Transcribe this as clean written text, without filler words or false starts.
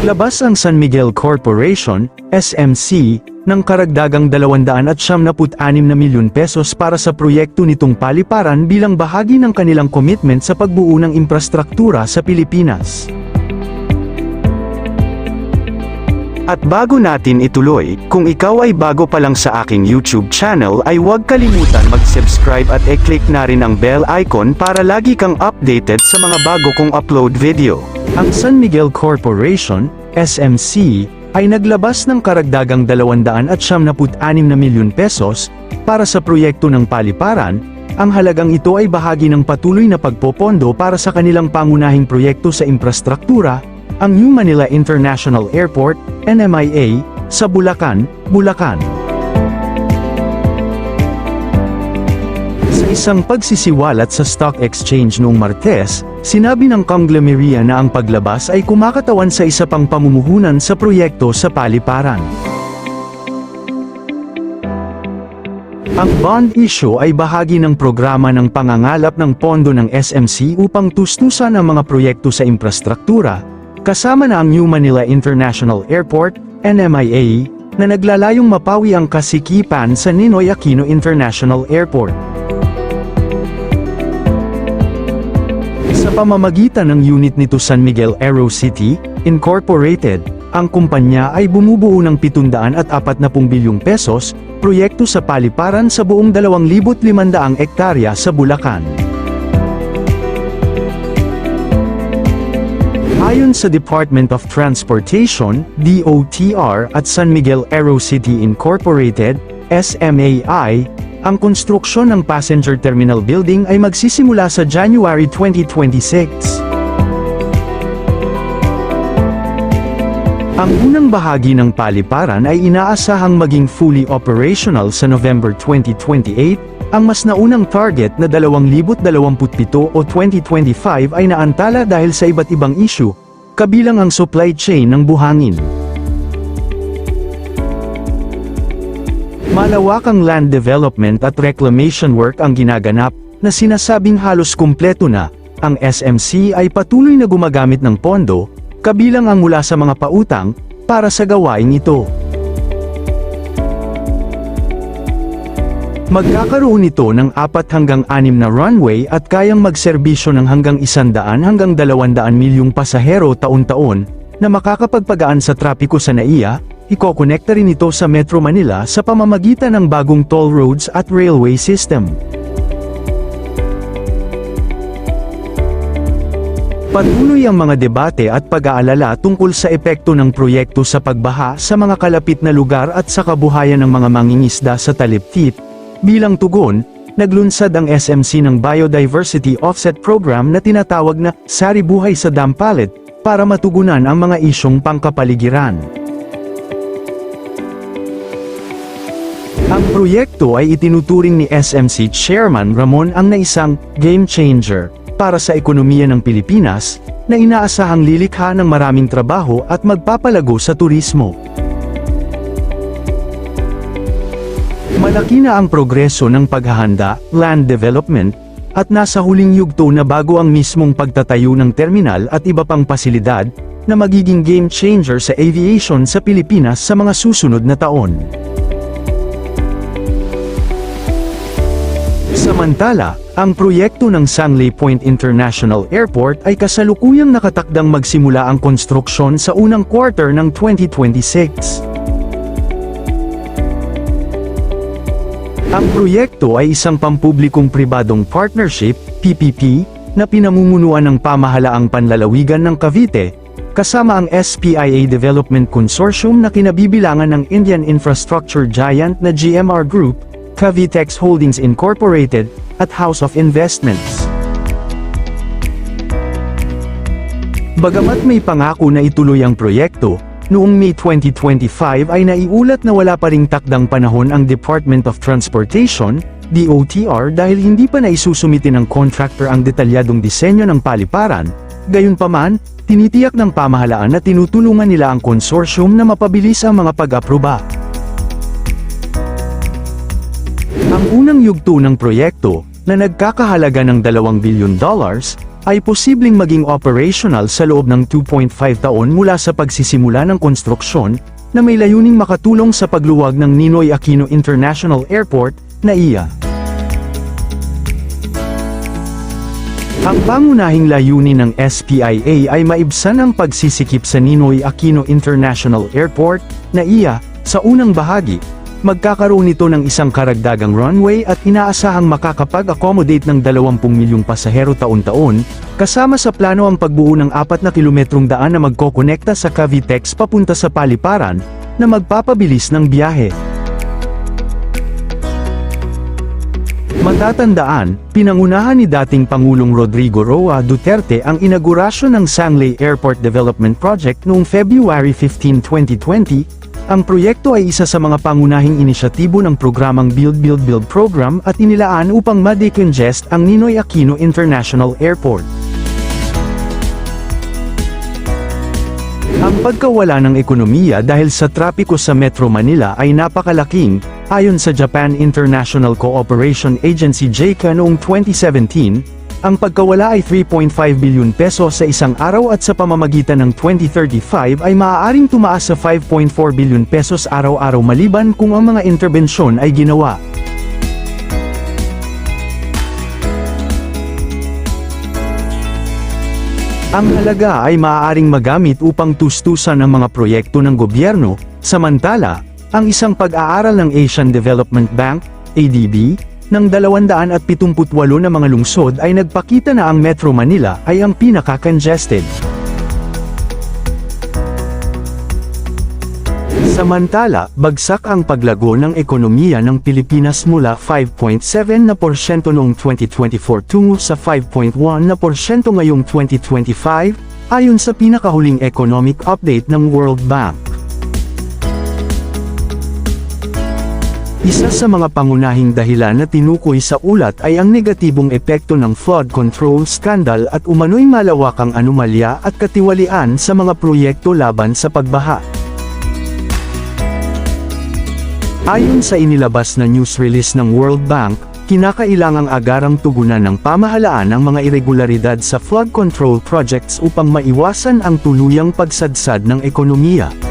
Naglabas ang San Miguel Corporation, SMC, ng karagdagang 276 na milyon pesos para sa proyekto nitong paliparan bilang bahagi ng kanilang commitment sa pagbuo ng infrastruktura sa Pilipinas. At bago natin ituloy, kung ikaw ay bago pa lang sa aking YouTube channel ay huwag kalimutan mag-subscribe at i-click na rin ang bell icon para lagi kang updated sa mga bago kong upload video. Ang San Miguel Corporation, SMC, ay naglabas ng karagdagang 276 na milyon pesos para sa proyekto ng paliparan. Ang halagang ito ay bahagi ng patuloy na pagpopondo para sa kanilang pangunahing proyekto sa infrastruktura, ang New Manila International Airport, NMIA, sa Bulacan, Bulacan. Sa isang pagsisiwalat sa stock exchange noong Martes, sinabi ng konglomerya na ang paglabas ay kumakatawan sa isa pang pamumuhunan sa proyekto sa paliparan. Ang bond issue ay bahagi ng programa ng pangangalap ng pondo ng SMC upang tustusan ang mga proyekto sa infrastruktura, kasama na ang New Manila International Airport, NMIA, na naglalayong mapawi ang kasikipan sa Ninoy Aquino International Airport. Sa pamamagitan ng unit nito San Miguel AeroCity, Incorporated, ang kumpanya ay bumubuo ng 740 bilyong pesos, proyekto sa paliparan sa buong 2,500 ektarya sa Bulacan. Ayon sa Department of Transportation, DOTR at San Miguel AeroCity Incorporated, SMAI, ang konstruksyon ng passenger terminal building ay magsisimula sa January 2026. Ang unang bahagi ng paliparan ay inaasahang maging fully operational sa November 2028, ang mas naunang target na 2027 o 2025 ay naantala dahil sa iba't ibang issue, kabilang ang supply chain ng buhangin. Malawakang land development at reclamation work ang ginaganap, na sinasabing halos kumpleto na. Ang SMC ay patuloy na gumagamit ng pondo, kabilang ang mula sa mga pautang, para sa gawaing ito. Magkakaroon ito ng 4 hanggang 6 na runway at kayang magserbisyo ng hanggang 100 hanggang 200 milyong pasahero taon-taon, na makakapagpagaan sa trapiko sa NAIA. Ikokonekta rin ito sa Metro Manila sa pamamagitan ng bagong toll roads at railway system. Patuloy ang mga debate at pag-aalala tungkol sa epekto ng proyekto sa pagbaha sa mga kalapit na lugar at sa kabuhayan ng mga mangingisda sa Taliptip. Bilang tugon, naglunsad ang SMC ng Biodiversity Offset Program na tinatawag na Sari Buhay sa Dampalit para matugunan ang mga isyong pangkapaligiran. Ang proyekto ay itinuturing ni SMC Chairman Ramon ang na isang game changer para sa ekonomiya ng Pilipinas, na inaasahang lilikha ng maraming trabaho at magpapalago sa turismo. Malaki na ang progreso ng paghahanda, land development, at nasa huling yugto na bago ang mismong pagtatayo ng terminal at iba pang pasilidad, na magiging game changer sa aviation sa Pilipinas sa mga susunod na taon. Samantala, ang proyekto ng Sangley Point International Airport ay kasalukuyang nakatakdang magsimula ang konstruksyon sa unang quarter ng 2026. Ang proyekto ay isang pampublikong pribadong partnership, PPP, na pinamumunuan ng Pamahalaang Panlalawigan ng Cavite, kasama ang SPIA Development Consortium na kinabibilangan ng Indian infrastructure giant na GMR Group, Cavitex Holdings Incorporated, at House of Investments. Bagamat may pangako na ituloy ang proyekto, noong May 2025 ay naiulat na wala pa ring takdang panahon ang Department of Transportation, DOTR dahil hindi pa naisusumite ng contractor ang detalyadong disenyo ng paliparan. Gayunpaman, tinitiyak ng pamahalaan na tinutulungan nila ang consortium na mapabilis ang mga pag-aproba. Ang unang yugto ng proyekto, na nagkakahalaga ng $2 billion, ay posibleng maging operational sa loob ng 2.5 taon mula sa pagsisimula ng konstruksyon, na may layuning makatulong sa pagluwag ng Ninoy Aquino International Airport, NAIA. Ang pangunahing layunin ng SPIA ay maibsan ang pagsisikip sa Ninoy Aquino International Airport, NAIA, sa unang bahagi. Magkakaroon nito ng isang karagdagang runway at inaasahang makakapag-accommodate ng 20 milyong pasahero taon-taon, kasama sa plano ang pagbuo ng 4 na kilometrong daan na magkokonekta sa Cavitex papunta sa Paliparan, na magpapabilis ng biyahe. Matatandaan, pinangunahan ni dating Pangulong Rodrigo Roa Duterte ang inaugurasyon ng Sangley Airport Development Project noong February 15, 2020, ang proyekto ay isa sa mga pangunahing inisyatibo ng programang Build Build Build program at inilaan upang ma-decongest ang Ninoy Aquino International Airport. Ang pagkawala ng ekonomiya dahil sa trapiko sa Metro Manila ay napakalaking, ayon sa Japan International Cooperation Agency JICA noong 2017, ang pagkawala ay 3.5 bilyon peso sa isang araw at sa pamamagitan ng 2035 ay maaaring tumaas sa 5.4 bilyon pesos araw-araw maliban kung ang mga interbensyon ay ginawa. Ang halaga ay maaaring magamit upang tustusan ang mga proyekto ng gobyerno, samantala, ang isang pag-aaral ng Asian Development Bank, ADB, ng 278 na mga lungsod ay nagpakita na ang Metro Manila ay ang pinaka-congested. Samantala, bagsak ang paglago ng ekonomiya ng Pilipinas mula 5.7% noong 2024 tungo sa 5.1% ngayong 2025, ayon sa pinakahuling economic update ng World Bank. Isa sa mga pangunahing dahilan na tinukoy sa ulat ay ang negatibong epekto ng flood control scandal at umano'y malawakang anomalya at katiwalian sa mga proyekto laban sa pagbaha. Ayon sa inilabas na news release ng World Bank, kinakailangang agarang tugunan ng pamahalaan ang mga irregularidad sa flood control projects upang maiwasan ang tuluyang pagsadsad ng ekonomiya.